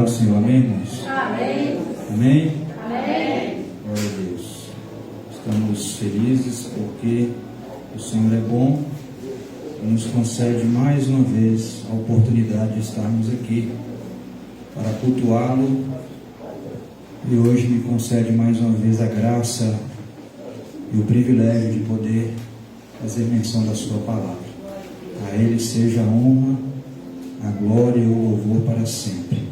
do Senhor, amém, irmãos? Amém. Amém? Amém. Glória a Deus. Estamos felizes porque o Senhor é bom e nos concede mais uma vez a oportunidade de estarmos aqui para cultuá-lo, e hoje me concede mais uma vez a graça e o privilégio de poder fazer menção da sua palavra. A Ele seja a honra, a glória e o louvor para sempre.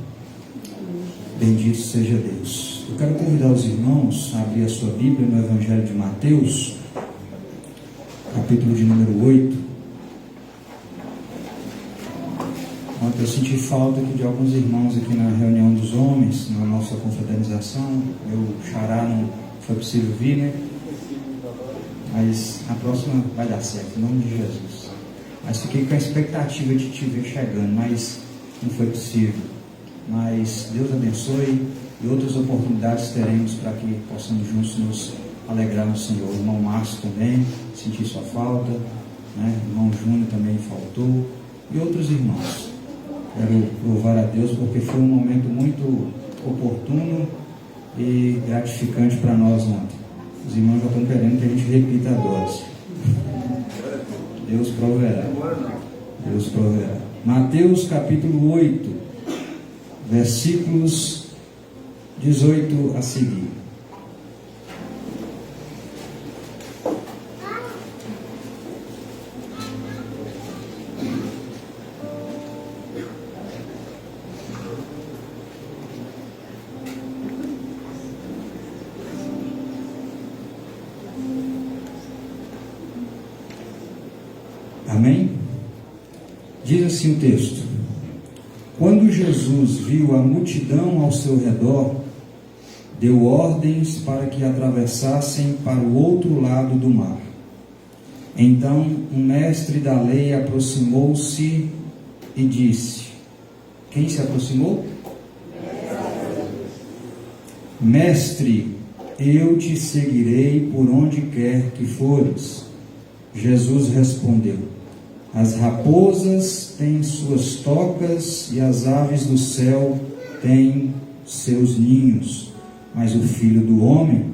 Bendito seja Deus. Eu quero convidar os irmãos a abrir a sua Bíblia no Evangelho de Mateus, capítulo de número 8. Ontem eu senti falta aqui de alguns irmãos aqui na reunião dos homens, na nossa confraternização. Meu xará não foi possível vir, né? Mas a próxima vai dar certo, em nome de Jesus. Mas fiquei com a expectativa de te ver chegando, mas não foi possível. Mas Deus abençoe e outras oportunidades teremos para que possamos juntos nos alegrar no Senhor. O irmão Márcio também, senti sua falta, né? O irmão Júnior também faltou, e outros irmãos. Quero louvar a Deus porque foi um momento muito oportuno e gratificante para nós ontem. Os irmãos já estão querendo que a gente repita a dose. Deus proverá. Deus proverá. Mateus capítulo 8, versículos 18 a seguir. Amém? Diz assim o texto: quando Jesus viu a multidão ao seu redor, deu ordens para que atravessassem para o outro lado do mar. Então um mestre da lei aproximou-se e disse: quem se aproximou? Mestre, eu te seguirei por onde quer que fores. Jesus respondeu: as raposas têm suas tocas e as aves do céu têm seus ninhos, mas o Filho do Homem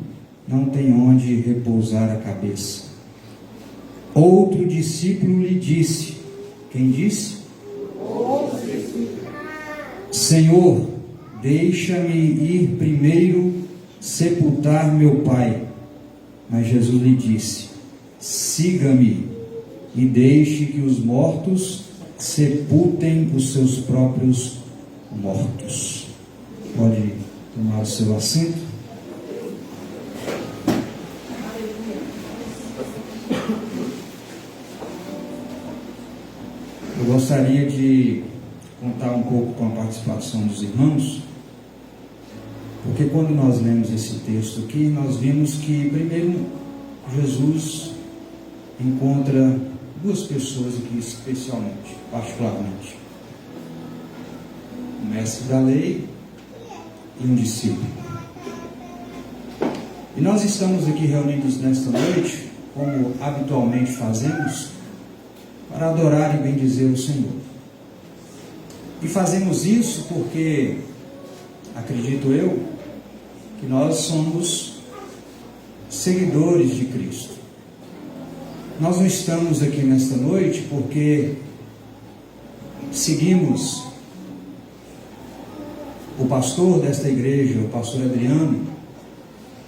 não tem onde repousar a cabeça. Outro discípulo lhe disse: quem disse? Senhor, deixa-me ir primeiro sepultar meu pai. Mas Jesus lhe disse: siga-me e deixe que os mortos sepultem os seus próprios mortos. Pode tomar o seu assento. Eu gostaria de contar um pouco com a participação dos irmãos, porque quando nós lemos esse texto aqui, nós vimos que primeiro Jesus encontra duas pessoas aqui especialmente, particularmente: um mestre da lei e um discípulo. E nós estamos aqui reunidos nesta noite, como habitualmente fazemos, para adorar e bendizer o Senhor. E fazemos isso porque, acredito eu, que nós somos seguidores de Cristo. Nós não estamos aqui nesta noite porque seguimos o pastor desta igreja, o pastor Adriano,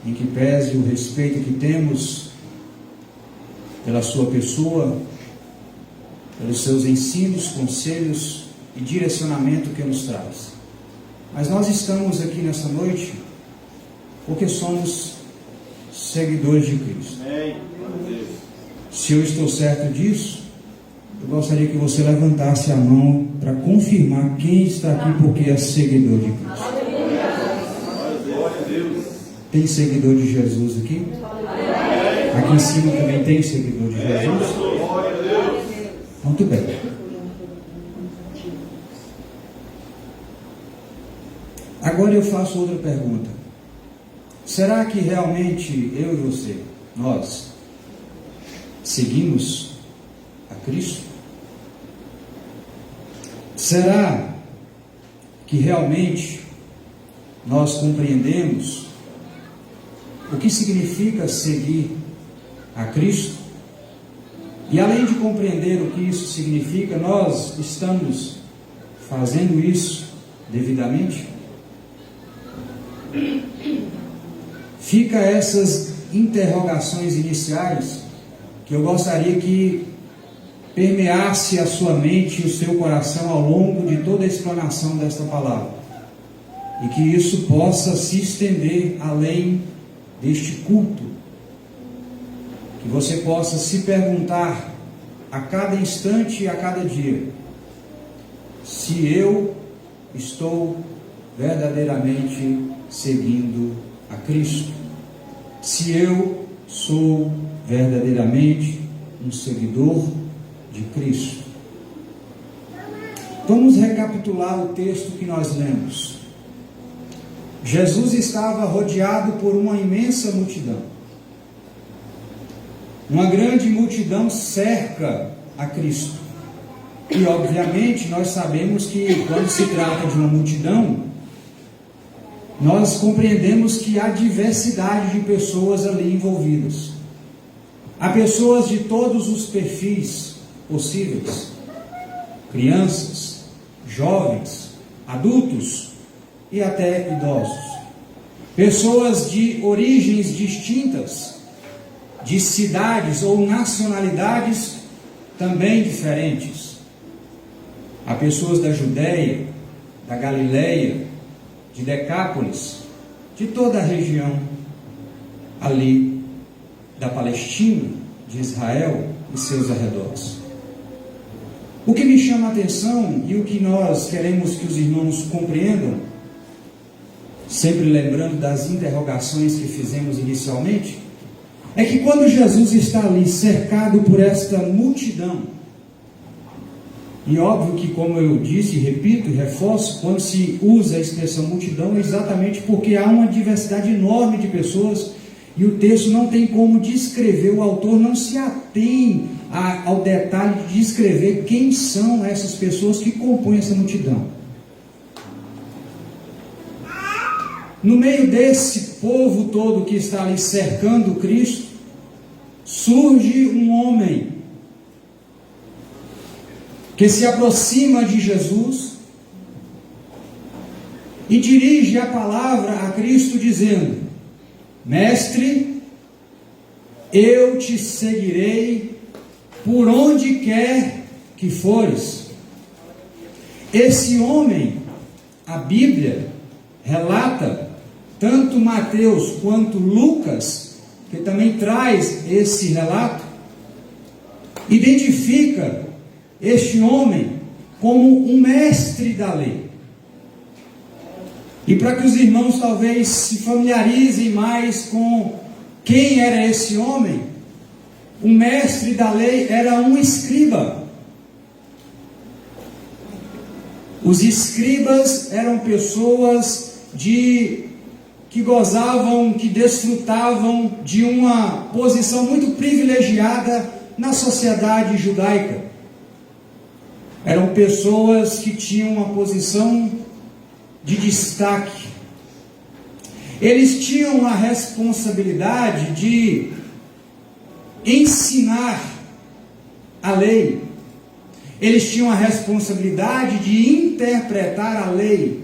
em que pese o respeito que temos pela sua pessoa, pelos seus ensinos, conselhos e direcionamento que nos traz. Mas nós estamos aqui nesta noite porque somos seguidores de Cristo. Se eu estou certo disso, eu gostaria que você levantasse a mão para confirmar quem está aqui porque é seguidor de Cristo. Tem seguidor de Jesus aqui? Aqui em cima também tem seguidor de Jesus? Muito bem. Agora eu faço outra pergunta. Será que realmente eu e você, nós, seguimos a Cristo? Será que realmente nós compreendemos o que significa seguir a Cristo, e além de compreender o que isso significa, nós estamos fazendo isso devidamente? Fica essas interrogações iniciais que eu gostaria que permeasse a sua mente e o seu coração ao longo de toda a explanação desta palavra, e que isso possa se estender além deste culto, que você possa se perguntar a cada instante e a cada dia: se eu estou verdadeiramente seguindo a Cristo, se eu sou verdadeiramente um seguidor de Cristo. Vamos recapitular o texto que nós lemos. Jesus estava rodeado por uma imensa multidão. Uma grande multidão cerca a Cristo. E obviamente nós sabemos que quando se trata de uma multidão, nós compreendemos que há diversidade de pessoas ali envolvidas. Há pessoas de todos os perfis possíveis: crianças, jovens, adultos e até idosos. Pessoas de origens distintas, de cidades ou nacionalidades também diferentes. Há pessoas da Judéia, da Galileia, de Decápolis, de toda a região ali da Palestina, de Israel e seus arredores. O que me chama a atenção e o que nós queremos que os irmãos compreendam, sempre lembrando das interrogações que fizemos inicialmente, é que quando Jesus está ali cercado por esta multidão, e óbvio que, como eu disse, repito e reforço, quando se usa a expressão multidão é exatamente porque há uma diversidade enorme de pessoas e o texto não tem como descrever, o autor não se atém ao detalhe de descrever quem são essas pessoas que compõem essa multidão. No meio desse povo todo que está ali cercando Cristo, surge um homem que se aproxima de Jesus e dirige a palavra a Cristo dizendo: Mestre, eu te seguirei por onde quer que fores. Esse homem, a Bíblia relata, tanto Mateus quanto Lucas, que também traz esse relato, identifica este homem como um mestre da lei. E para que os irmãos talvez se familiarizem mais com quem era esse homem, o mestre da lei era um escriba. Os escribas eram pessoas que gozavam, que desfrutavam de uma posição muito privilegiada na sociedade judaica. Eram pessoas que tinham uma posição de destaque. Eles tinham a responsabilidade de ensinar a lei. Eles tinham a responsabilidade de interpretar a lei.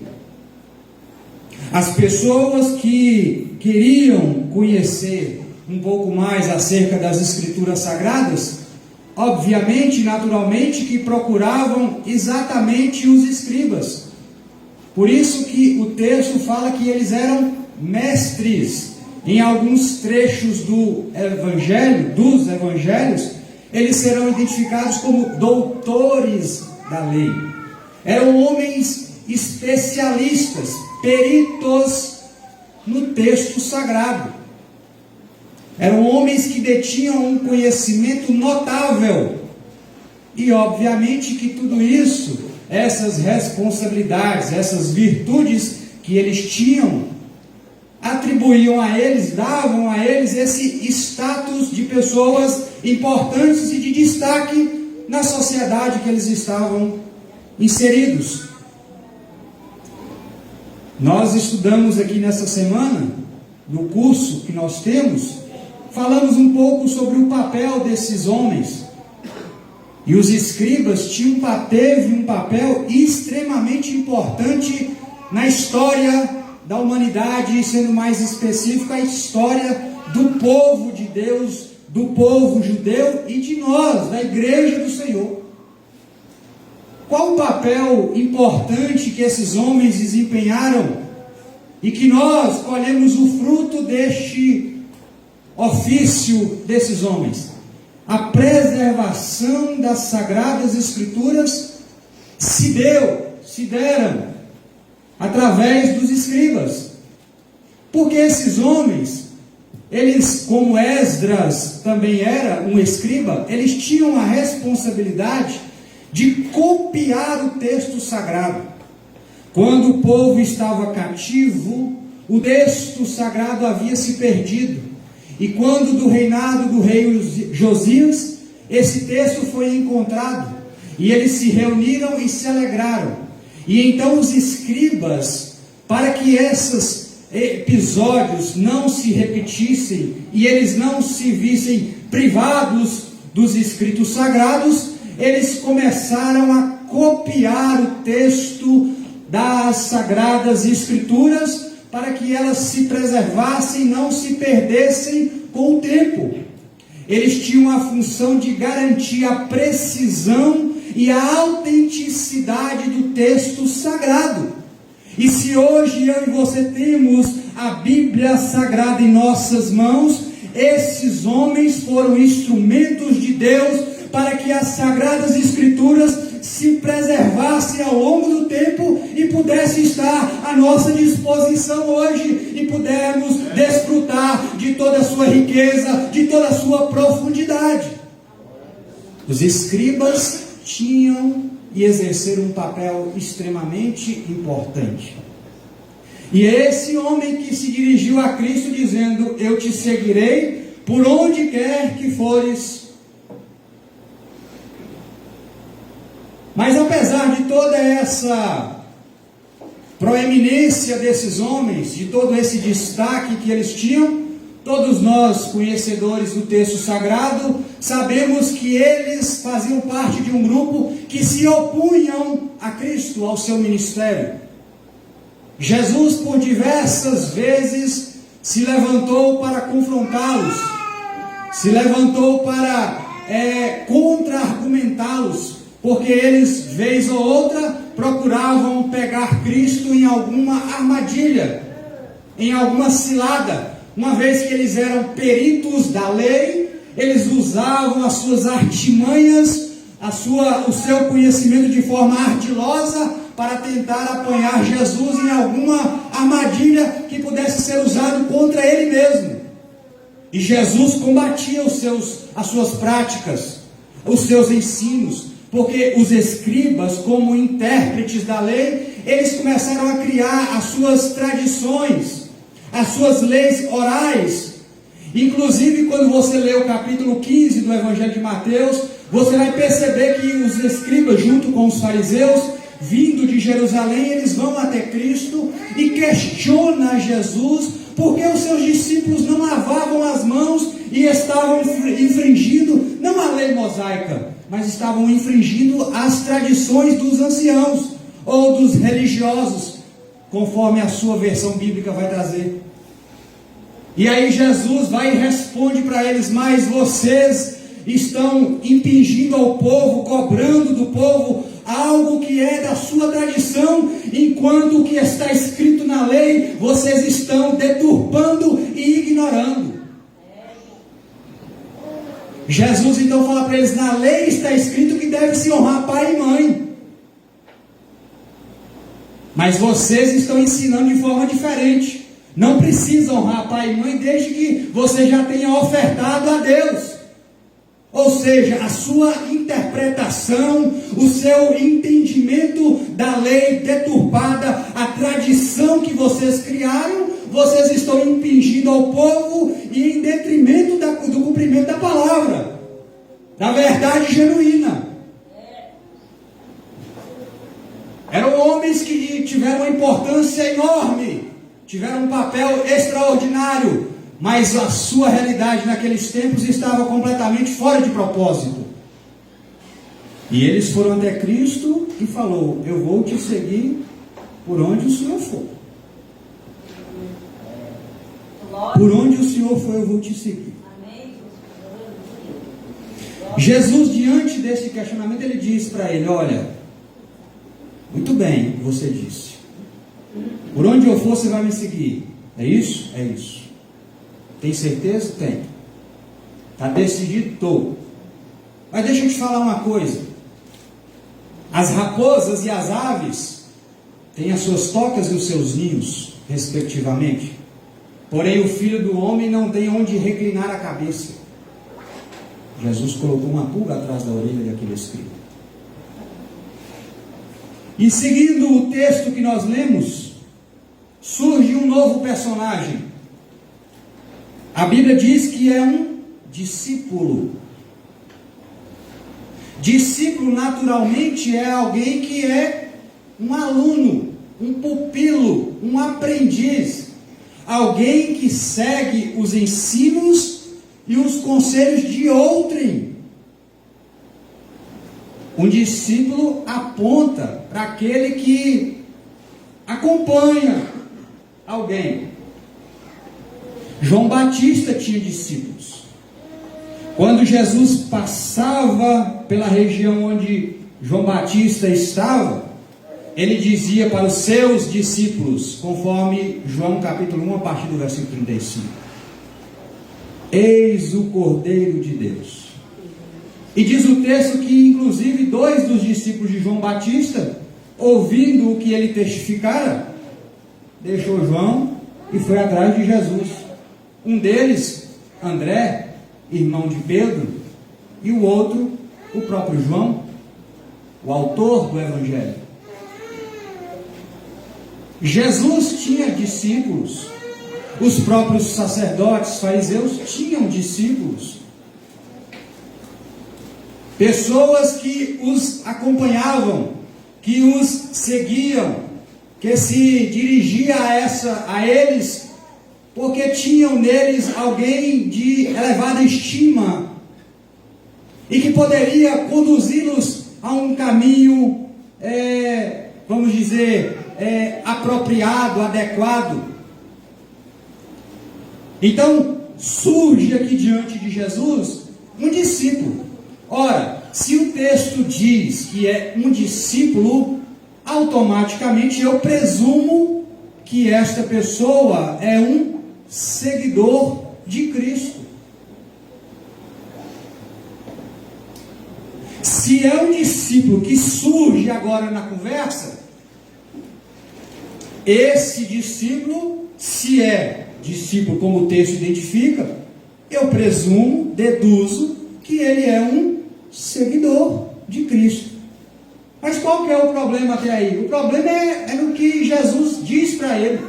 As pessoas que queriam conhecer um pouco mais acerca das Escrituras Sagradas, obviamente, naturalmente, que procuravam exatamente os escribas. Por isso que o texto fala que eles eram mestres. Em alguns trechos dos evangelhos, eles serão identificados como doutores da lei. Eram homens especialistas, peritos no texto sagrado. Eram homens que detinham um conhecimento notável. E obviamente que tudo isso, essas responsabilidades, essas virtudes que eles tinham, atribuíam a eles, davam a eles esse status de pessoas importantes e de destaque na sociedade que eles estavam inseridos. Nós estudamos aqui nessa semana, no curso que nós temos, falamos um pouco sobre o papel desses homens. E os escribas teve um papel extremamente importante na história da humanidade, sendo mais específico, a história do povo de Deus, do povo judeu e de nós, da igreja do Senhor. Qual o papel importante que esses homens desempenharam e que nós colhemos o fruto deste ofício desses homens? A preservação das Sagradas Escrituras se deram através dos escribas. Porque esses homens, eles, como Esdras também era um escriba, eles tinham a responsabilidade de copiar o texto sagrado. Quando o povo estava cativo, o texto sagrado havia se perdido. E quando do reinado do rei Josias, esse texto foi encontrado. E eles se reuniram e se alegraram. E então os escribas, para que esses episódios não se repetissem e eles não se vissem privados dos escritos sagrados, eles começaram a copiar o texto das Sagradas Escrituras para que elas se preservassem e não se perdessem com o tempo. Eles tinham a função de garantir a precisão e a autenticidade do texto sagrado. E se hoje eu e você temos a Bíblia Sagrada em nossas mãos, esses homens foram instrumentos de Deus para que as Sagradas Escrituras se preservassem ao longo do tempo e pudesse estar à nossa disposição hoje e pudermos desfrutar de toda a sua riqueza, de toda a sua profundidade. Os escribas tinham e exerceram um papel extremamente importante. E é esse homem que se dirigiu a Cristo dizendo: eu te seguirei por onde quer que fores. Mas apesar de toda essa proeminência desses homens, de todo esse destaque que eles tinham, todos nós, conhecedores do texto sagrado, sabemos que eles faziam parte de um grupo que se opunham a Cristo, ao seu ministério. Jesus, por diversas vezes, se levantou para confrontá-los, se levantou para contra-argumentá-los, porque eles, vez ou outra, procuravam pegar Cristo em alguma armadilha, em alguma cilada. Uma vez que eles eram peritos da lei, eles usavam as suas artimanhas, o seu conhecimento de forma ardilosa, para tentar apanhar Jesus em alguma armadilha que pudesse ser usado contra ele mesmo. E Jesus combatia as suas práticas, os seus ensinos, porque os escribas, como intérpretes da lei, eles começaram a criar as suas tradições, as suas leis orais. Inclusive, quando você lê o capítulo 15 do Evangelho de Mateus, você vai perceber que os escribas, junto com os fariseus, vindo de Jerusalém, eles vão até Cristo e questionam a Jesus, porque os seus discípulos não lavavam as mãos e estavam infringindo, não a lei mosaica, mas estavam infringindo as tradições dos anciãos, ou dos religiosos, conforme a sua versão bíblica vai trazer. E aí Jesus vai e responde para eles: mas vocês estão impingindo ao povo, cobrando do povo algo que é da sua tradição, enquanto o que está escrito na lei, vocês estão deturpando e ignorando. Jesus então fala para eles: na lei está escrito que deve se honrar pai e mãe, mas vocês estão ensinando de forma diferente. Não precisa honrar pai e mãe desde que você já tenha ofertado a Deus. Ou seja, a sua interpretação, o seu entendimento da lei deturpada, a tradição que vocês criaram, vocês estão impingindo ao povo e em detrimento do cumprimento da palavra, da verdade genuína. Eram homens que tiveram uma importância enorme, tiveram um papel extraordinário, mas a sua realidade naqueles tempos estava completamente fora de propósito. E eles foram até Cristo e falou: eu vou te seguir por onde o Senhor for. Por onde o Senhor for, eu vou te seguir. Jesus, diante desse questionamento, ele disse para ele: olha, muito bem o que você disse. Por onde eu for, você vai me seguir. É isso? É isso. Tem certeza? Tem. Está decidido? Estou. Mas deixa eu te falar uma coisa. As raposas e as aves têm as suas tocas e os seus ninhos, respectivamente. Porém, o Filho do Homem não tem onde reclinar a cabeça. Jesus colocou uma pulga atrás da orelha daquele escriba. E seguindo o texto que nós lemos, surge um novo personagem. A Bíblia diz que é um discípulo. Discípulo, naturalmente, é alguém que é um aluno, um pupilo, um aprendiz. Alguém que segue os ensinos e os conselhos de outrem. Um discípulo aponta para aquele que acompanha alguém. João Batista tinha discípulos. Quando Jesus passava pela região onde João Batista estava, ele dizia para os seus discípulos, conforme João capítulo 1, a partir do versículo 35: eis o Cordeiro de Deus. E diz o texto que, inclusive, 2 dos discípulos de João Batista, ouvindo o que ele testificara, deixou João e foi atrás de Jesus. Um deles, André, irmão de Pedro, e o outro, o próprio João, o autor do Evangelho. Jesus tinha discípulos. Os próprios sacerdotes, fariseus, tinham discípulos. Pessoas que os acompanhavam, que os seguiam, que se dirigia a eles, porque tinham neles alguém de elevada estima, e que poderia conduzi-los a um caminho, vamos dizer, apropriado, adequado. Então, surge aqui diante de Jesus um discípulo. Ora, se o texto diz que é um discípulo, automaticamente eu presumo que esta pessoa é um seguidor de Cristo. Se é um discípulo que surge agora na conversa, esse discípulo, se é discípulo como o texto identifica, eu presumo, deduzo, que ele é um seguidor de Cristo. Mas qual que é o problema até aí? O problema é no que Jesus diz para ele.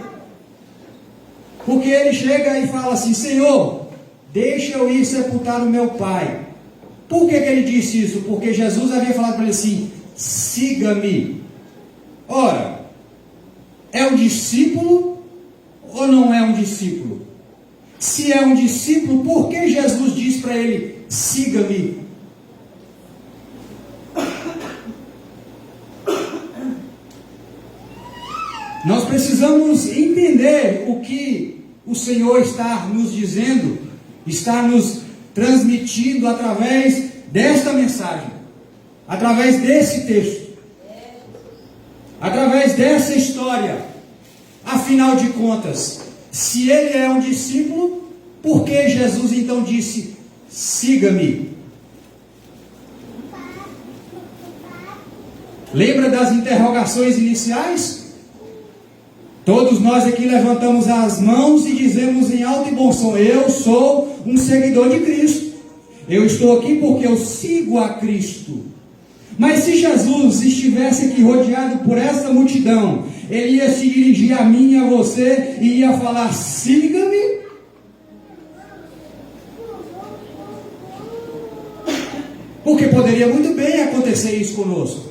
Porque ele chega e fala assim: Senhor, deixa eu ir sepultar o meu pai. Por que ele disse isso? Porque Jesus havia falado para ele assim: siga-me. Ora, é um discípulo ou não é um discípulo? Se é um discípulo, por que Jesus diz para ele: siga-me? Nós precisamos entender o que o Senhor está nos dizendo, está nos transmitindo através desta mensagem, através desse texto, através dessa história. Afinal de contas, se ele é um discípulo, por que Jesus então disse: siga-me? Lembra das interrogações iniciais? Todos nós aqui levantamos as mãos e dizemos em alto e bom som: eu sou um seguidor de Cristo. Eu estou aqui porque eu sigo a Cristo. Mas se Jesus estivesse aqui rodeado por essa multidão, ele ia se dirigir a mim e a você e ia falar: siga-me? Porque poderia muito bem acontecer isso conosco.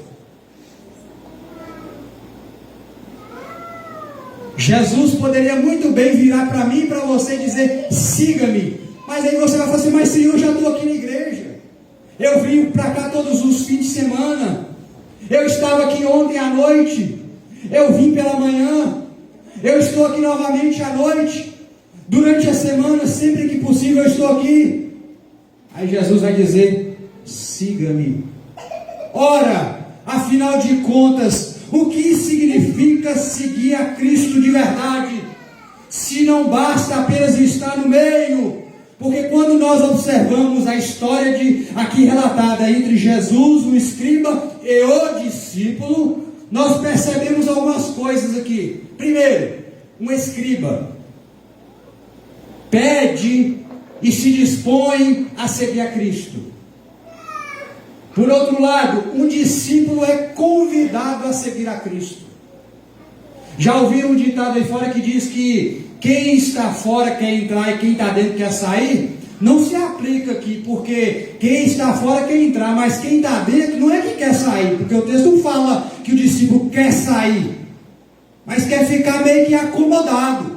Jesus poderia muito bem virar para mim e para você e dizer: siga-me. Mas aí você vai falar assim: mas Senhor, eu já estou aqui na igreja. Eu vim para cá todos os fins de semana. Eu estava aqui ontem à noite. Eu vim pela manhã. Eu estou aqui novamente à noite. Durante a semana, sempre que possível, eu estou aqui. Aí Jesus vai dizer: siga-me. Ora, afinal de contas, o que significa seguir a Cristo de verdade? Se não basta apenas estar no meio. Porque quando nós observamos a história aqui relatada entre Jesus, o escriba e o discípulo, nós percebemos algumas coisas aqui. Primeiro, um escriba pede e se dispõe a seguir a Cristo. Por outro lado, um discípulo é convidado a seguir a Cristo. Já ouviram um ditado aí fora que diz que quem está fora quer entrar e quem está dentro quer sair? Não se aplica aqui, porque quem está fora quer entrar, mas quem está dentro não é que quer sair, porque o texto não fala que o discípulo quer sair, mas quer ficar meio que acomodado.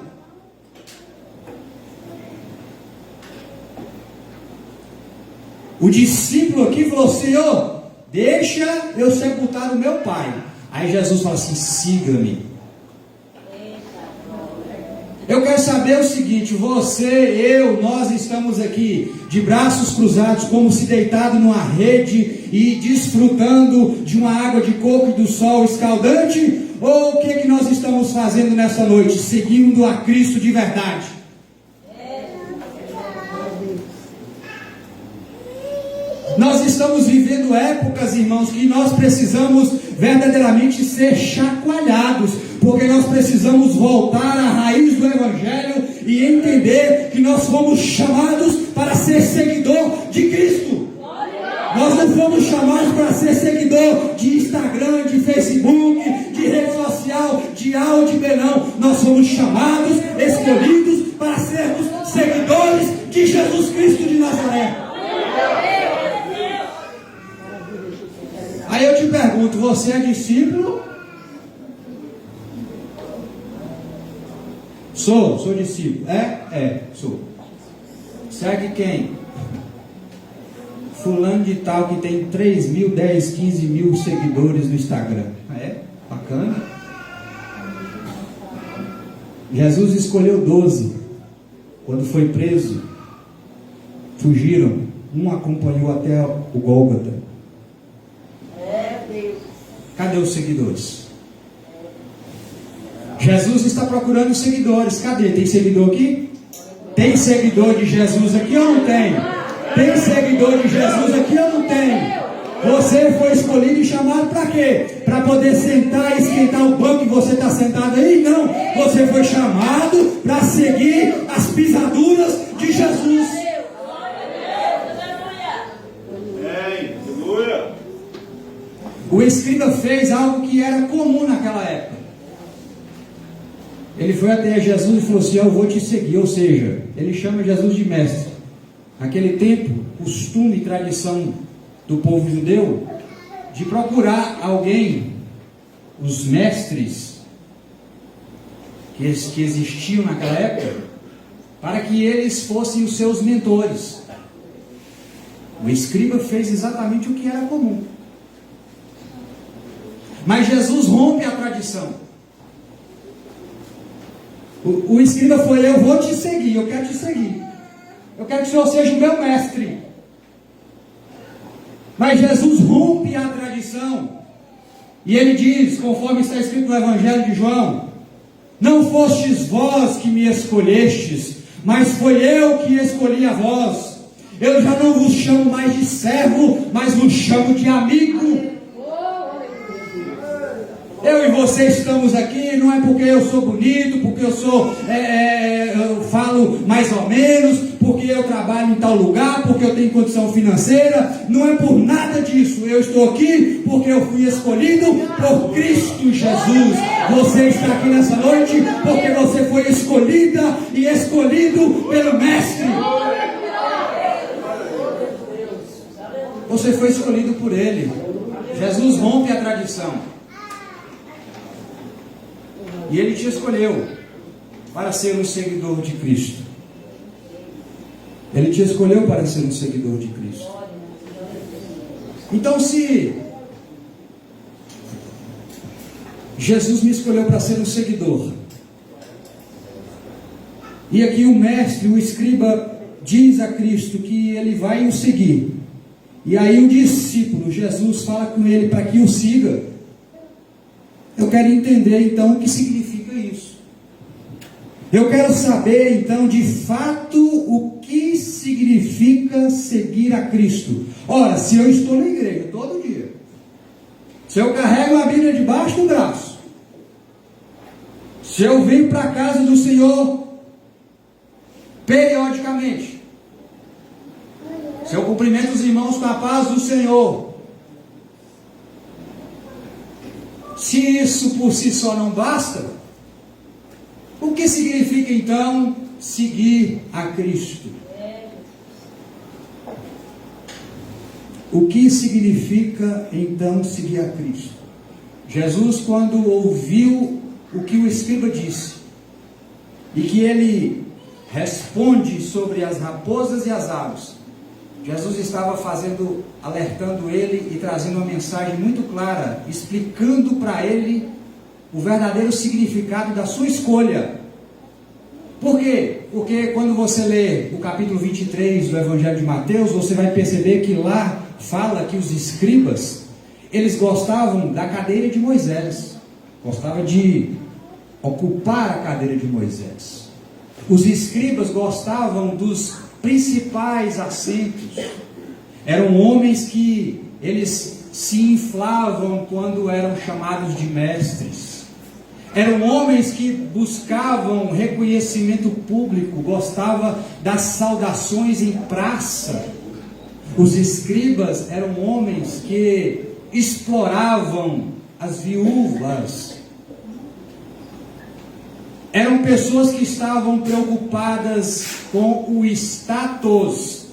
O discípulo aqui falou: Senhor, deixa eu sepultar o meu pai. Aí Jesus fala assim: siga-me. Eu quero saber o seguinte: você, eu, nós estamos aqui de braços cruzados, como se deitado numa rede e desfrutando de uma água de coco e do sol escaldante? Ou o que nós estamos fazendo nessa noite? Seguindo a Cristo de verdade? Nós estamos vivendo épocas, irmãos, que nós precisamos verdadeiramente ser chacoalhados, porque nós precisamos voltar à raiz do Evangelho e entender que nós fomos chamados para ser seguidor de Cristo. Nós não fomos chamados para ser seguidor de Instagram, de Facebook, de rede social, de A ou de B, não. Nós fomos chamados, escolhidos para sermos seguidores de Jesus Cristo de Nazaré. Aí eu te pergunto: você é discípulo? Sou discípulo. Sou. Segue quem? Fulano de tal que tem 3 mil, 10, 15 mil seguidores no Instagram. Bacana. Jesus escolheu 12. Quando foi preso, fugiram. Um acompanhou até o Gólgota. Cadê os seguidores? Jesus está procurando seguidores. Cadê? Tem seguidor aqui? Tem seguidor de Jesus aqui ou não tem? Tem seguidor de Jesus aqui ou não tem? Você foi escolhido e chamado para quê? Para poder sentar e esquentar o banco que você está sentado aí? Não. Você foi chamado para seguir as pisaduras de Jesus. O escriba fez algo que era comum naquela época. Ele foi até Jesus e falou assim: eu vou te seguir. Ou seja, ele chama Jesus de mestre. Naquele tempo, costume e tradição do povo judeu de procurar alguém, os mestres que existiam naquela época, para que eles fossem os seus mentores. O escriba fez exatamente o que era comum. Mas Jesus rompe a tradição. O escriba foi: eu vou te seguir, eu quero te seguir. Eu quero que o Senhor seja o meu mestre. Mas Jesus rompe a tradição. E ele diz, conforme está escrito no Evangelho de João: não fostes vós que me escolhestes, mas foi eu que escolhi a vós. Eu já não vos chamo mais de servo, mas vos chamo de amigo. Eu e você estamos aqui, não é porque eu sou bonito, porque eu eu falo mais ou menos, porque eu trabalho em tal lugar, porque eu tenho condição financeira. Não é por nada disso. Eu estou aqui porque eu fui escolhido por Cristo Jesus. Você está aqui nessa noite porque você foi escolhida e escolhido pelo Mestre. Você foi escolhido por Ele. Jesus rompe a tradição. E Ele te escolheu. para ser um seguidor de Cristo. Ele te escolheu para ser um seguidor de Cristo. Então, se Jesus me escolheu para ser um seguidor, e aqui o mestre, o escriba, diz a Cristo que ele vai o seguir, e aí o discípulo, Jesus, fala com ele para que o siga. Eu quero entender então o que significa isso. Eu quero saber então de fato o que significa seguir a Cristo. Ora, se eu estou na igreja todo dia, se eu carrego a Bíblia debaixo do braço, se eu venho para a casa do Senhor periodicamente, se eu cumprimento os irmãos com a paz do Senhor, se isso por si só não basta, o que significa então seguir a Cristo? O que significa então seguir a Cristo? Jesus, quando ouviu o que o escriba disse, e que ele responde sobre as raposas e as aves, Jesus estava alertando ele e trazendo uma mensagem muito clara, explicando para ele o verdadeiro significado da sua escolha. Por quê? Porque quando você lê o capítulo 23 do Evangelho de Mateus, você vai perceber que lá fala que os escribas, eles gostavam da cadeira de Moisés, gostavam de ocupar a cadeira de Moisés. Os escribas gostavam dos principais assentos. Eram homens que eles se inflavam quando eram chamados de mestres. Eram homens que buscavam reconhecimento público, gostavam das saudações em praça. Os escribas eram homens que exploravam as viúvas. Eram pessoas que estavam preocupadas com o status.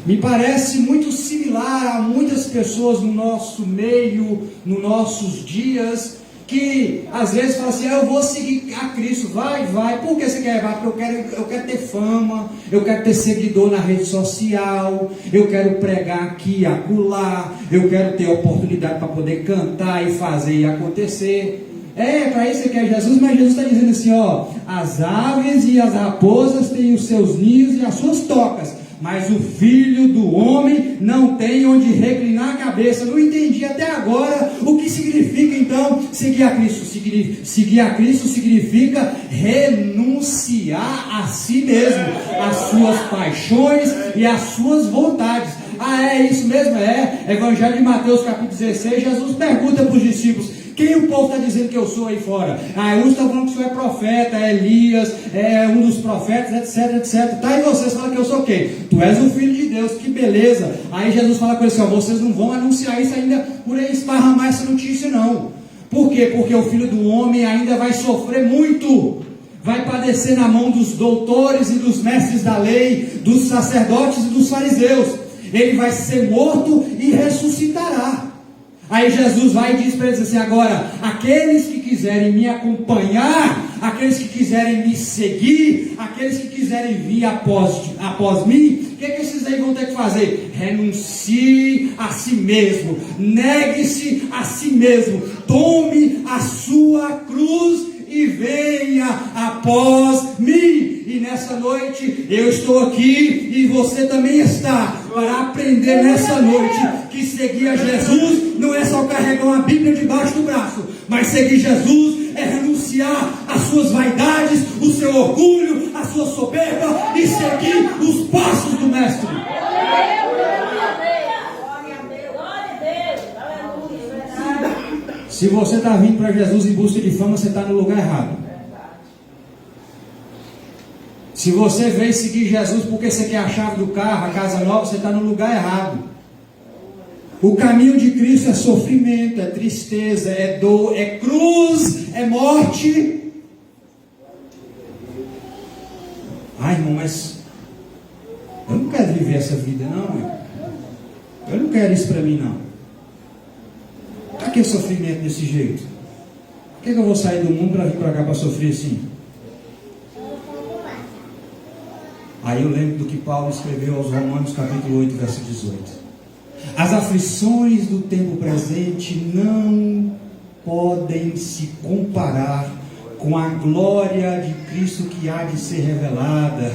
Me parece muito similar a muitas pessoas no nosso meio, nos nossos dias, que às vezes falam assim: eu vou seguir a Cristo. Vai. Por que você quer? Vai, porque eu quero ter fama, eu quero ter seguidor na rede social, eu quero pregar aqui, acolá, eu quero ter oportunidade para poder cantar e fazer e acontecer. Para isso você quer Jesus, mas Jesus está dizendo assim, as aves e as raposas têm os seus ninhos e as suas tocas, mas o Filho do Homem não tem onde reclinar a cabeça. Não entendi até agora o que significa então seguir a Cristo. Seguir a Cristo significa renunciar a si mesmo, às suas paixões e às suas vontades. É isso mesmo? Evangelho de Mateus capítulo 16, Jesus pergunta para os discípulos: quem o povo está dizendo que eu sou aí fora? Uns estão falando que o senhor é profeta, Elias, um dos profetas, etc. E vocês falam que eu sou quem? Tu és o Filho de Deus, que beleza. Aí Jesus fala com eles assim: vocês não vão anunciar isso ainda por aí, esparramar essa notícia não. Por quê? Porque o Filho do Homem ainda vai sofrer muito. Vai padecer na mão dos doutores e dos mestres da lei, dos sacerdotes e dos fariseus. Ele vai ser morto e ressuscitará. Aí Jesus vai e diz para eles assim: agora, aqueles que quiserem me acompanhar, aqueles que quiserem me seguir, aqueles que quiserem vir após mim, o que esses aí vão ter que fazer? Renuncie a si mesmo, negue-se a si mesmo, tome a sua cruz e venha após mim. E nessa noite eu estou aqui e você também está, para aprender nessa noite que seguir a Jesus não é só carregar uma Bíblia debaixo do braço, mas seguir Jesus é renunciar às suas vaidades, o seu orgulho, a sua soberba e seguir os passos do Mestre. Se você está vindo para Jesus em busca de fama, você está no lugar errado. Se você veio seguir Jesus porque você quer a chave do carro, a casa nova, você está no lugar errado. O caminho de Cristo é sofrimento, é tristeza, é dor, é cruz, é morte. Irmão, mas eu não quero viver essa vida não. Eu não quero isso para mim não. Para que sofrimento desse jeito? Por que eu vou sair do mundo para vir para cá para sofrer assim? Aí eu lembro do que Paulo escreveu aos Romanos capítulo 8, verso 18. As aflições do tempo presente não podem se comparar com a glória de Cristo que há de ser revelada.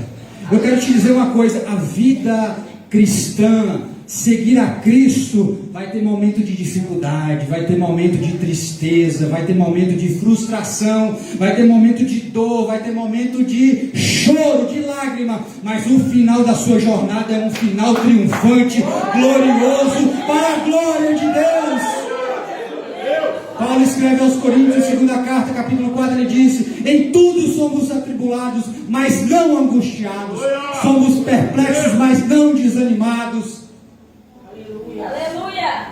Eu quero te dizer uma coisa: a vida cristã, seguir a Cristo, vai ter momento de dificuldade, vai ter momento de tristeza, vai ter momento de frustração, vai ter momento de dor, vai ter momento de choro, de lágrima, mas o final da sua jornada é um final triunfante, glorioso, para a glória de Deus. Paulo escreve aos Coríntios, segunda carta, capítulo 4, ele disse: em tudo somos atribulados, mas não angustiados, somos perplexos, mas não desanimados. Aleluia!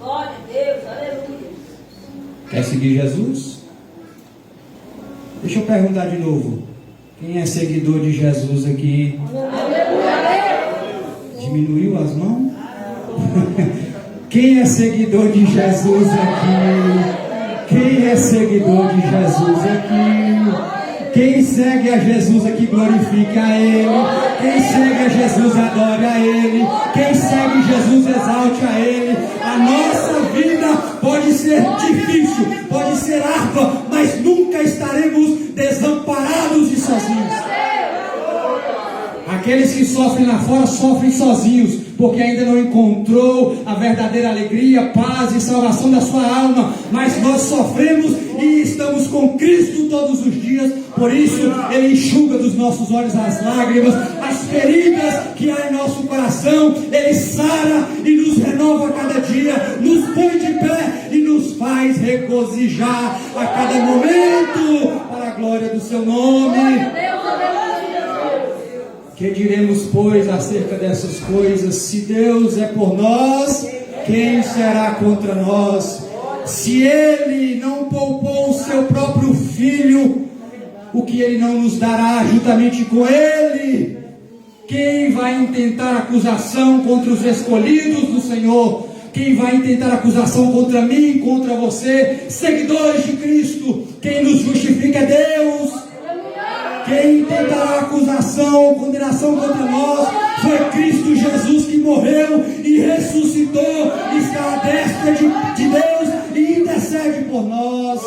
Glória a Deus, aleluia! Quer seguir Jesus? Deixa eu perguntar de novo: quem é seguidor de Jesus aqui? Diminuiu as mãos? Quem é seguidor de Jesus aqui? Quem é seguidor de Jesus aqui? Quem segue a Jesus aqui glorifica a Ele. Quem segue a Jesus adora a Ele. Quem segue Jesus exalte a Ele. A nossa vida pode ser difícil, pode ser árdua, mas nunca estaremos desamparados e sozinhos. Aqueles que sofrem lá fora sofrem sozinhos, porque ainda não encontrou a verdadeira alegria, paz e salvação da sua alma. Mas nós sofremos e estamos com Cristo todos os dias. Por isso Ele enxuga dos nossos olhos as lágrimas, as feridas que há em nosso coração. Ele sara e nos renova a cada dia, nos põe de pé e nos faz regozijar a cada momento, para a glória do seu nome. Que diremos, pois, acerca dessas coisas? Se Deus é por nós, quem será contra nós? Se Ele não poupou o seu próprio Filho, o que Ele não nos dará juntamente com Ele? Quem vai intentar acusação contra os escolhidos do Senhor? Quem vai intentar acusação contra mim, contra você? Seguidores de Cristo, quem nos justifica é Deus. Quem tentará acusação ou condenação contra nós foi Cristo Jesus, que morreu e ressuscitou, está à destra de Deus e intercede por nós.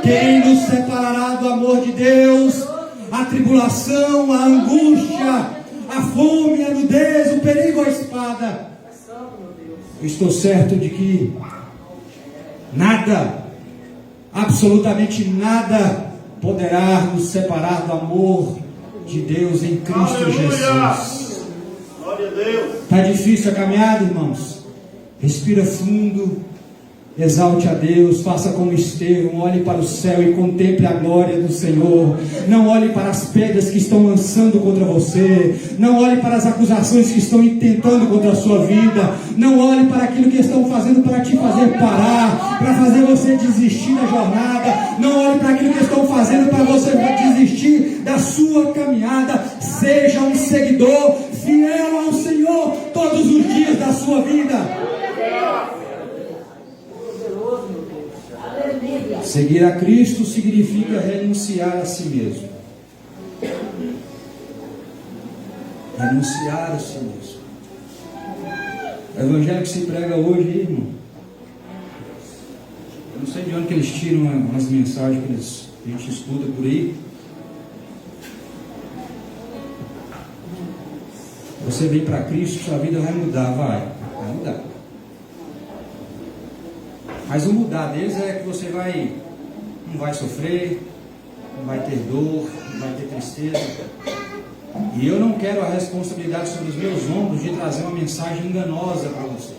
Quem nos separará do amor de Deus? A tribulação, a angústia, a fome, a nudez, o perigo, a espada. Eu estou certo de que nada, absolutamente nada, poderá nos separar do amor de Deus em Cristo Jesus. Glória a Deus. Está difícil a caminhada, irmãos? Respira fundo, exalte a Deus, faça como Estevão, olhe para o céu e contemple a glória do Senhor. Não olhe para as pedras que estão lançando contra você, não olhe para as acusações que estão intentando contra a sua vida, não olhe para aquilo que estão fazendo para te fazer parar, para fazer você desistir da jornada, não olhe para aquilo que estão fazendo para você desistir da sua caminhada. Seja um seguidor fiel ao Senhor todos os dias da sua vida. Seguir a Cristo significa renunciar a si mesmo. Renunciar a si mesmo. O evangelho que se prega hoje, irmão, eu não sei de onde que eles tiram as mensagens que a gente estuda por aí. Você vem para Cristo, sua vida vai mudar, vai mudar. Mas o mudar deles é que você não vai sofrer, não vai ter dor, não vai ter tristeza. E eu não quero a responsabilidade sobre os meus ombros de trazer uma mensagem enganosa para você.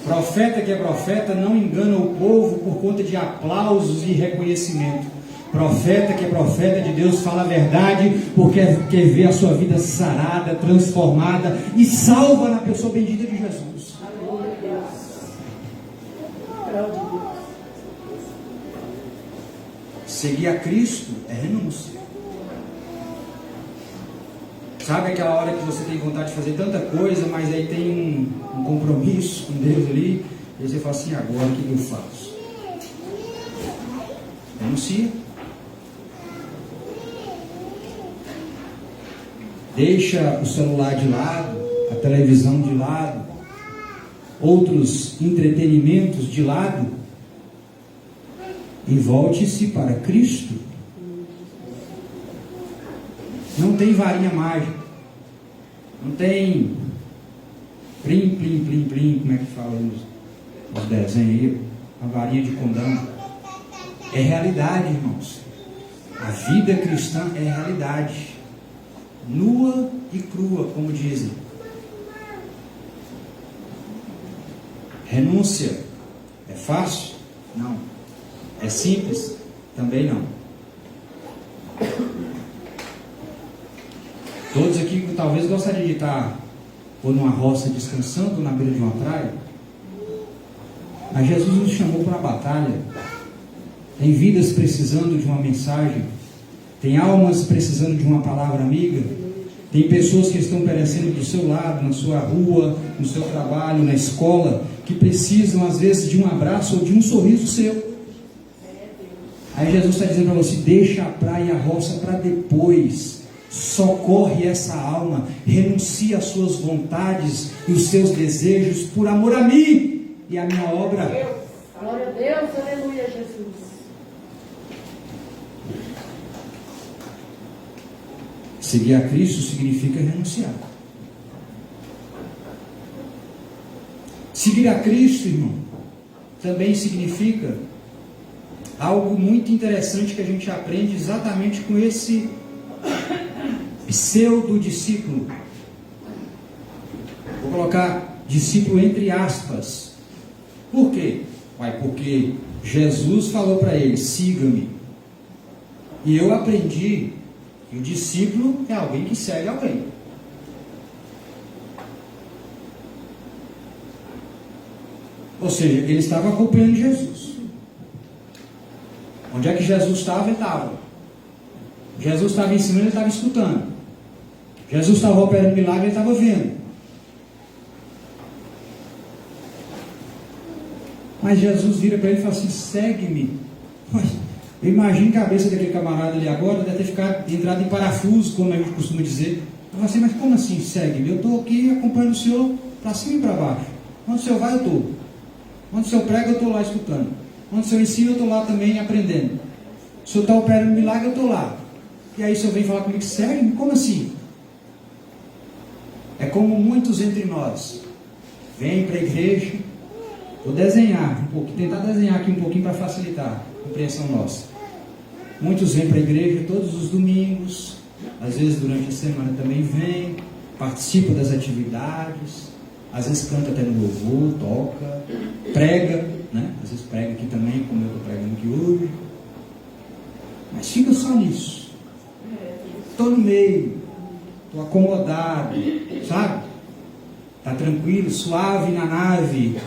Profeta que é profeta não engana o povo por conta de aplausos e reconhecimento. Profeta que é profeta de Deus fala a verdade porque quer ver a sua vida sarada, transformada e salva na pessoa bendita de Jesus. Seguir a Cristo é renúncia. Sabe aquela hora que você tem vontade de fazer tanta coisa, mas aí tem um compromisso com Deus ali, E você fala assim, agora o que eu faço? Renuncia. Deixa o celular de lado, a televisão de lado, outros entretenimentos de lado e volte-se para Cristo. Não tem varinha mágica, não tem plim, plim, plim, plim, como é que fala os desenhos aí, a varinha de condão. É realidade, irmãos. A vida cristã é realidade, nua e crua, como dizem. Renúncia é fácil? Não. É simples? Também não. Todos aqui talvez gostariam de estar ou numa roça descansando, ou na beira de uma praia. Mas Jesus nos chamou para a batalha. Tem vidas precisando de uma mensagem. Tem almas precisando de uma palavra amiga. Tem pessoas que estão perecendo do seu lado, na sua rua, no seu trabalho, na escola, que precisam às vezes de um abraço ou de um sorriso seu. Aí Jesus está dizendo para você, deixa a praia e a roça para depois. Socorre essa alma, renuncia às suas vontades e os seus desejos por amor a mim e a minha obra. Glória a Deus, aleluia, Jesus. Seguir a Cristo significa renunciar. Seguir a Cristo, irmão, também significa algo muito interessante que a gente aprende exatamente com esse pseudo-discípulo. Vou colocar discípulo entre aspas. Por quê? Porque Jesus falou para ele, siga-me. E eu aprendi que o discípulo é alguém que segue alguém. Ou seja, ele estava acompanhando Jesus. Onde é que Jesus estava? Ele estava. Jesus estava ensinando, ele estava escutando. Jesus estava operando milagre, ele estava vendo. Mas Jesus vira para ele e fala assim, segue-me. Eu imagino a cabeça daquele camarada ali agora, deve ter entrado em parafuso, como a gente costuma dizer. Eu falo assim, mas como assim, segue-me? Eu estou aqui acompanhando o Senhor para cima e para baixo. Onde o Senhor vai, eu estou. Onde o Senhor prega, eu estou lá escutando. Onde o Senhor ensina, eu estou lá também aprendendo. O Senhor está operando milagre, eu estou lá. E aí o Senhor vem falar comigo, segue-me? Como assim? É como muitos entre nós vêm para a igreja. Vou desenhar um pouquinho, tentar desenhar aqui um pouquinho para facilitar a compreensão nossa. Muitos vêm para a igreja todos os domingos, às vezes durante a semana também vêm, participa das atividades, às vezes canta até no louvor, toca, prega, né? Às vezes prega aqui também, como eu estou pregando aqui hoje. Mas fica só nisso. Estou no meio, estou acomodado, sabe? Está tranquilo, suave na nave.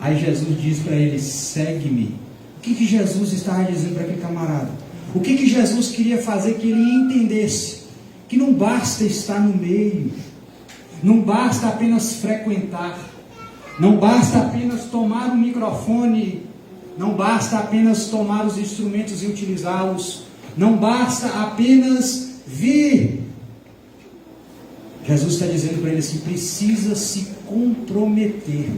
Aí Jesus diz para ele, segue-me. O que Jesus estava dizendo para aquele camarada? O que Jesus queria fazer que ele entendesse? Que não basta estar no meio, não basta apenas frequentar, não basta apenas tomar o microfone, não basta apenas tomar os instrumentos e utilizá-los, não basta apenas vir. Jesus está dizendo para ele assim, precisa se comprometer,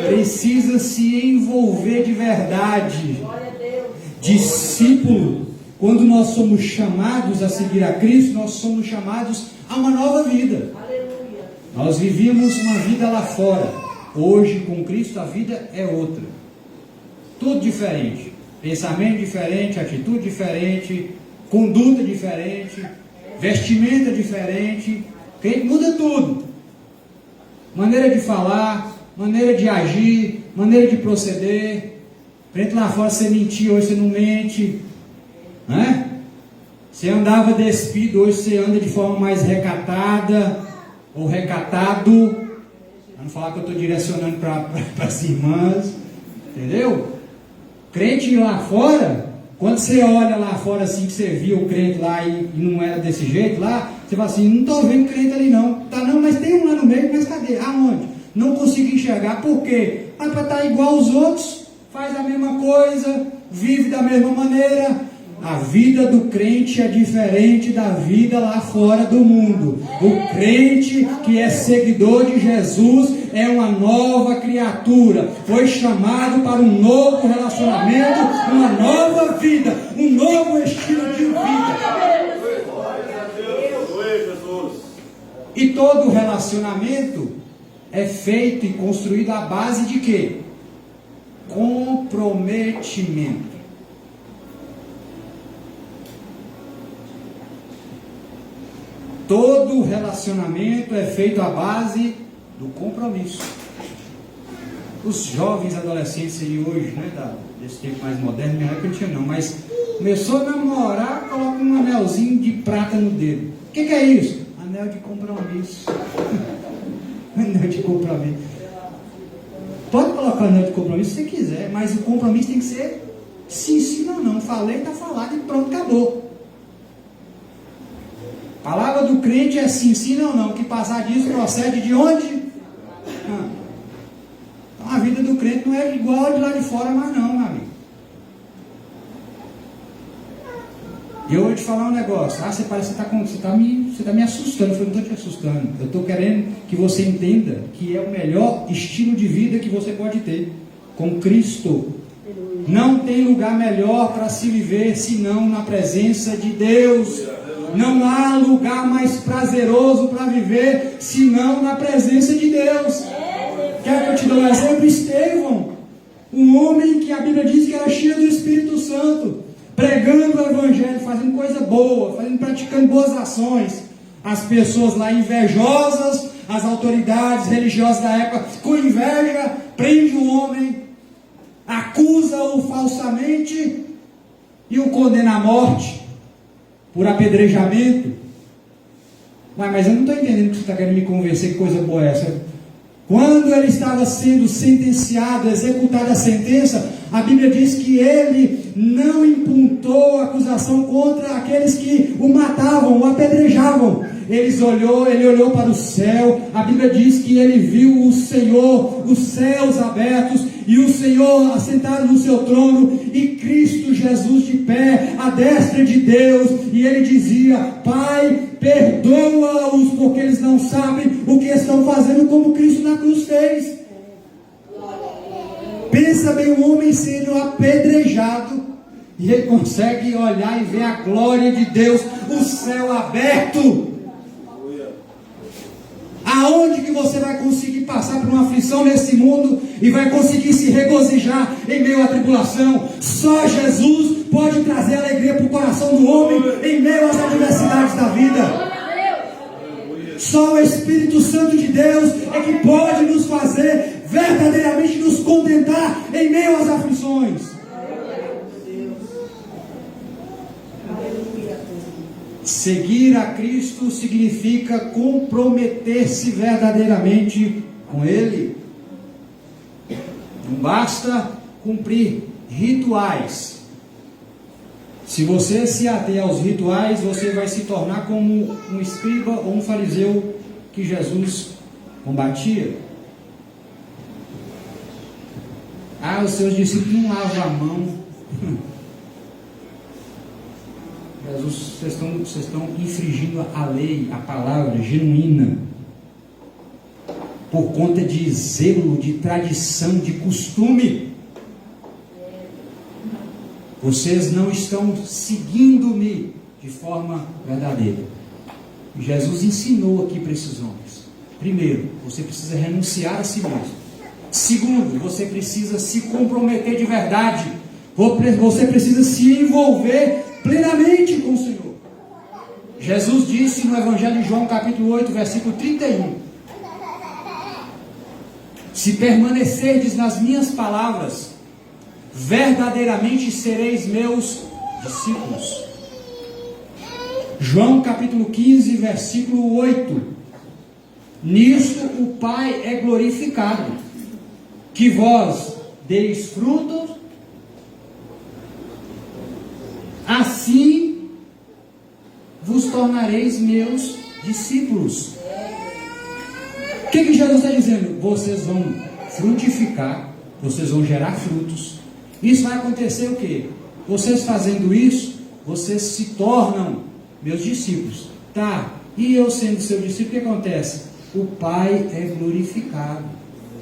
precisa se envolver de verdade. Discípulo, quando nós somos chamados a seguir a Cristo, nós somos chamados a uma nova vida. Nós vivíamos uma vida lá fora, hoje com Cristo a vida é outra, tudo diferente, pensamento diferente, atitude diferente, conduta diferente, vestimenta diferente, muda tudo. Maneira de falar, maneira de agir, maneira de proceder. Frente lá fora você mentia, hoje você não mente, né? Você andava despido, hoje você anda de forma mais recatada ou recatado. Para não falar que eu estou direcionando para as irmãs, entendeu? Crente lá fora, quando você olha lá fora assim, que você viu o crente lá e não era desse jeito lá, você fala assim, não estou vendo crente ali não. Tá não, mas tem um lá no meio, mas cadê? Aonde? não consigo enxergar. Por quê? Para estar igual aos outros, faz a mesma coisa, vive da mesma maneira. A vida do crente é diferente da vida lá fora do mundo. O crente que é seguidor de Jesus é uma nova criatura. Foi chamado para um novo relacionamento, uma nova vida, um novo estilo de vida. E todo relacionamento é feito e construído à base de quê? Comprometimento. Todo relacionamento é feito à base do compromisso. Os jovens adolescentes aí hoje, né, desse tempo mais moderno, minha época não tinha não, mas começou a namorar, coloca um anelzinho de prata no dedo. O que é isso? Anel de compromisso. Anel de compromisso. Pode colocar anel de compromisso se você quiser, mas o compromisso tem que ser sim, sim ou não. Falei, está falado e pronto, acabou. A palavra do crente é sim, sim ou não. Que passar disso procede de onde? Então a vida do crente não é igual a de lá de fora, mas não, meu amigo. E eu vou te falar um negócio. Você parece que você tá me assustando. Eu não estou te assustando. Eu estou querendo que você entenda que é o melhor estilo de vida que você pode ter com Cristo. Não tem lugar melhor para se viver senão na presença de Deus. Não há lugar mais prazeroso para viver senão na presença de Deus. Quer que eu te dê um exemplo? Estevão, um homem que a Bíblia diz que era cheio do Espírito Santo, pregando o Evangelho, fazendo coisa boa, praticando boas ações. As pessoas lá invejosas, as autoridades religiosas da época, com inveja, prende o homem, acusa-o falsamente e o condena à morte por apedrejamento. Mas eu não estou entendendo que você está querendo me convencer, que coisa boa é essa. Quando ele estava sendo sentenciado, executada a sentença, a Bíblia diz que ele não imputou acusação contra aqueles que o matavam, o apedrejavam. Ele olhou para o céu. A Bíblia diz que ele viu o Senhor, os céus abertos, e o Senhor assentado no seu trono, e Cristo Jesus de pé, à destra de Deus, e ele dizia: Pai, perdoa-os, porque eles não sabem o que estão fazendo, como Cristo na cruz fez. Pensa bem, um homem sendo apedrejado, e ele consegue olhar e ver a glória de Deus, o céu aberto. Aonde que você vai conseguir passar por uma aflição nesse mundo e vai conseguir se regozijar em meio à tribulação? Só Jesus pode trazer alegria para o coração do homem em meio às adversidades da vida. Só o Espírito Santo de Deus é que pode nos fazer verdadeiramente nos contentar em meio às aflições. Seguir a Cristo significa comprometer-se verdadeiramente com Ele. Não basta cumprir rituais. Se você se ater aos rituais, você vai se tornar como um escriba ou um fariseu que Jesus combatia. Os seus discípulos não lavam a mão. Jesus, vocês estão infringindo a lei, a palavra genuína, por conta de zelo, de tradição, de costume. Vocês não estão seguindo-me de forma verdadeira. Jesus ensinou aqui para esses homens. Primeiro, você precisa renunciar a si mesmo. Segundo, você precisa se comprometer de verdade. Você precisa se envolver plenamente com o Senhor. Jesus disse no Evangelho de João, capítulo 8, versículo 31: se permanecerdes nas minhas palavras, verdadeiramente sereis meus discípulos. João capítulo 15, versículo 8: nisto o Pai é glorificado, que vós deis frutos, assim vos tornareis meus discípulos. O que Jesus está dizendo? Vocês vão frutificar, vocês vão gerar frutos. Isso vai acontecer o quê? Vocês fazendo isso, vocês se tornam meus discípulos. Tá, e eu sendo seu discípulo, o que acontece? O Pai é glorificado.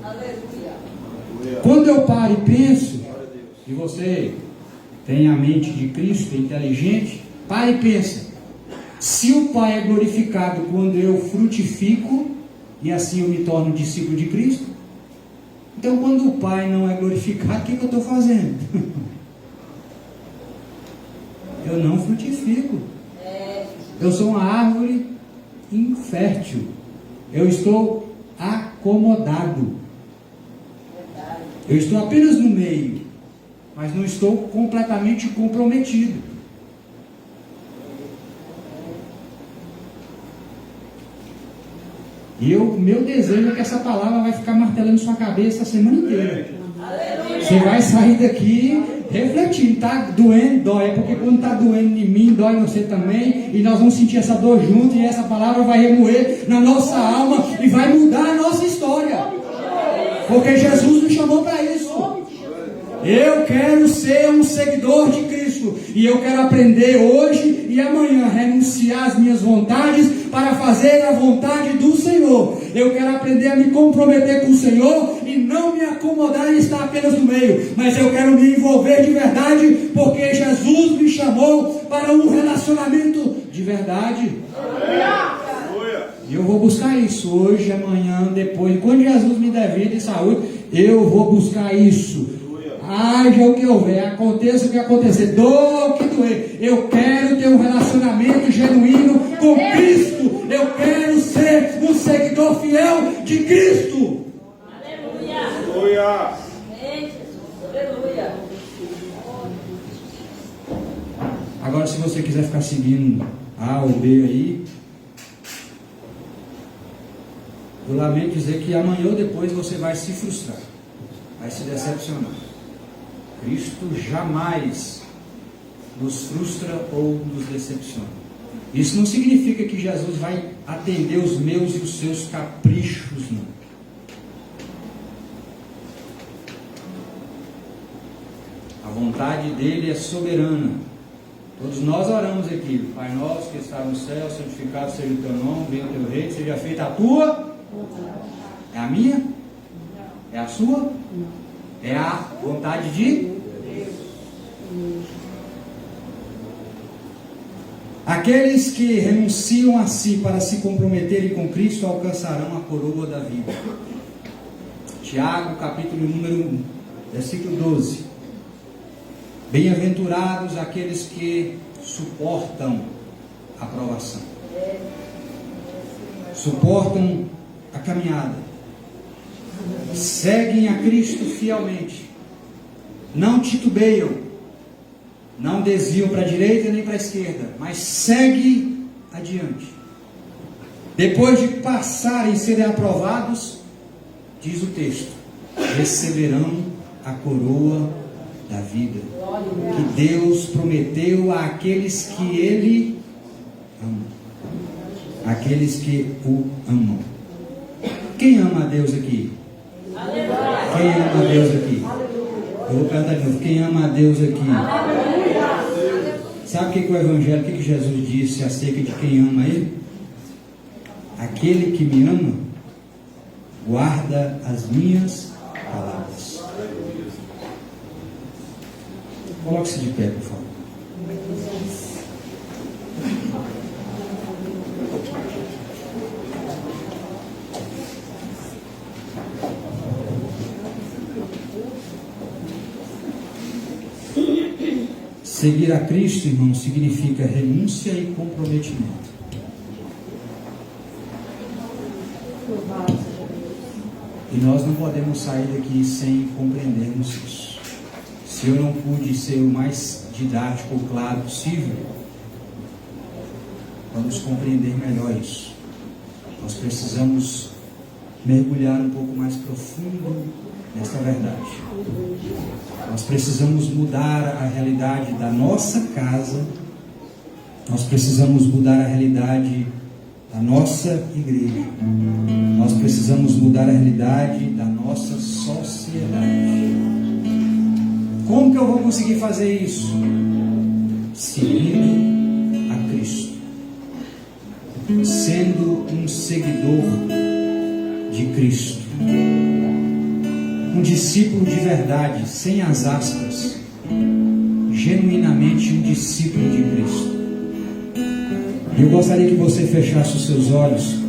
Aleluia. Quando eu paro e penso, e você tem a mente de Cristo, é inteligente, para e pensa. Se o Pai é glorificado quando eu frutifico, e assim eu me torno discípulo de Cristo, então quando o Pai não é glorificado, o que eu estou fazendo? Eu não frutifico. Eu sou uma árvore infértil. Eu estou acomodado. Eu estou apenas no meio, mas não estou completamente comprometido. E meu desejo é que essa palavra vai ficar martelando sua cabeça a semana inteira. Você vai sair daqui refletindo. Tá doendo, dói. É porque quando está doendo em mim, dói em você também. E nós vamos sentir essa dor junto. E essa palavra vai remoer na nossa alma e vai mudar a nossa história. Porque Jesus nos chamou para isso. Eu quero ser um seguidor de Cristo. E eu quero aprender hoje e amanhã a renunciar às minhas vontades para fazer a vontade do Senhor. Eu quero aprender a me comprometer com o Senhor e não me acomodar em estar apenas no meio. Mas eu quero me envolver de verdade, porque Jesus me chamou para um relacionamento de verdade. E eu vou buscar isso hoje, amanhã, depois. Quando Jesus me der vida e saúde, eu vou buscar isso. Haja o que houver, aconteça o que acontecer, doa o que doer. Eu quero ter um relacionamento genuíno com Cristo. Eu quero ser um seguidor fiel de Cristo. Aleluia. Aleluia. Amém, Jesus. Aleluia. Agora, se você quiser ficar seguindo A ou B aí, eu lamento dizer que amanhã ou depois você vai se frustrar, vai se decepcionar. Cristo jamais nos frustra ou nos decepciona. Isso não significa que Jesus vai atender os meus e os seus caprichos, não. A vontade dele é soberana. Todos nós oramos aqui: Pai nosso que está no céu, santificado seja o teu nome, venha o teu reino, seja feita a tua. É a minha? É a sua? É a vontade de Deus. Aqueles que renunciam a si para se comprometerem com Cristo alcançarão a coroa da vida. Tiago, capítulo número 1, versículo 12. Bem-aventurados aqueles que suportam a provação, suportam a caminhada, seguem a Cristo fielmente, não titubeiam, não desviam para a direita nem para a esquerda, mas seguem adiante. Depois de passarem e serem aprovados, diz o texto, receberão a coroa da vida, que Deus prometeu àqueles que Ele ama, aqueles que o amam. Quem ama a Deus aqui? Quem ama a Deus aqui? Eu vou perguntar de novo. Quem ama a Deus aqui? Sabe o que o Evangelho, o que Jesus disse acerca de quem ama Ele? Aquele que me ama guarda as minhas palavras. Coloque-se de pé, por favor. Seguir a Cristo, irmão, significa renúncia e comprometimento. E nós não podemos sair daqui sem compreendermos isso. Se eu não pude ser o mais didático ou claro possível, vamos compreender melhor isso. Nós precisamos mergulhar um pouco mais profundo nessa verdade. Nós precisamos mudar a realidade da nossa casa. Nós precisamos mudar a realidade a nossa igreja. Nós precisamos mudar a realidade da nossa sociedade. Como que eu vou conseguir fazer isso? Seguindo a Cristo, sendo um seguidor de Cristo, um discípulo de verdade, sem as aspas, genuinamente um discípulo de Cristo. Eu gostaria que você fechasse os seus olhos